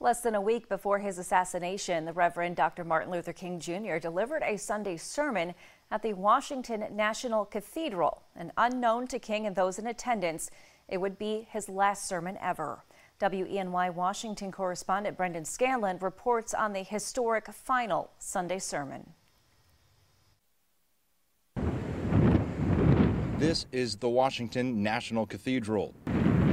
Less than a week before his assassination, the Reverend Dr. Martin Luther King Jr. delivered a Sunday sermon at the Washington National Cathedral. And unknown to King and those in attendance, it would be his last sermon ever. WENY Washington correspondent Brendan Scanland reports on the historic final Sunday sermon. This is the Washington National Cathedral.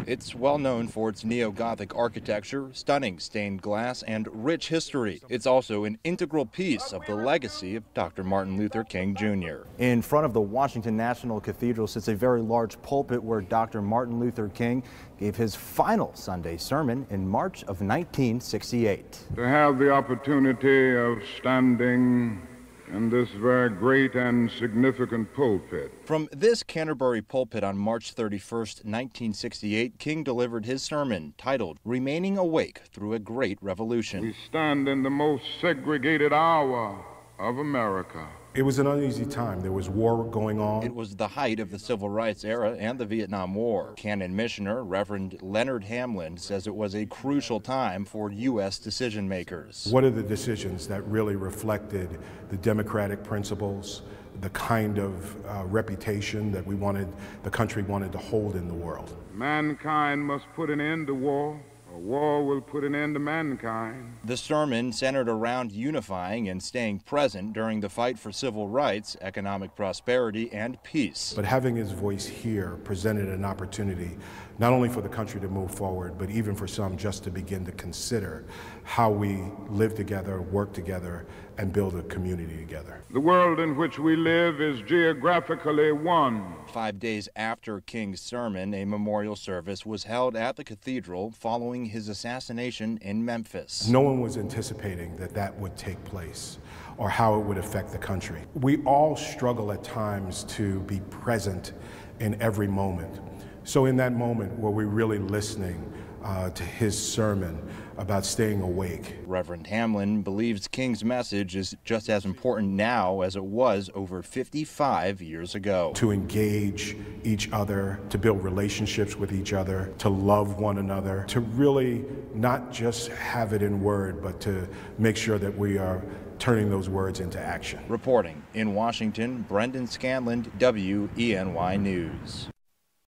It's well known for its neo-Gothic architecture, stunning stained glass, and rich history. It's also an integral piece of the legacy of Dr. Martin Luther King Jr. In front of the Washington National Cathedral sits a very large pulpit where Dr. Martin Luther King gave his final Sunday sermon in March of 1968. To have the opportunity of standing in this very great and significant pulpit. From this Canterbury pulpit on March 31st, 1968, King delivered his sermon titled Remaining Awake Through a Great Revolution. We stand in the most segregated hour of America. It was an uneasy time. There was war going on. It was the height of the Civil Rights era and the Vietnam War. Canon Missioner Reverend Leonard Hamlin says it was a crucial time for U.S. decision makers. What are the decisions that really reflected the democratic principles, the kind of reputation that the country wanted to hold in the world? Mankind must put an end to war. War will put an end to mankind. The sermon centered around unifying and staying present during the fight for civil rights, economic prosperity, and peace. But having his voice here presented an opportunity not only for the country to move forward, but even for some just to begin to consider how we live together, work together, and build a community together. The world in which we live is geographically one. 5 days after King's sermon, a memorial service was held at the cathedral following his assassination in Memphis. No one was anticipating that would take place or how it would affect the country. We all struggle at times to be present in every moment. So in that moment, were we really listening to his sermon about staying awake? Reverend Hamlin believes King's message is just as important now as it was over 55 years ago. To engage each other, to build relationships with each other, to love one another, to really not just have it in word, but to make sure that we are turning those words into action. Reporting in Washington, Brendan Scanland, WENY News.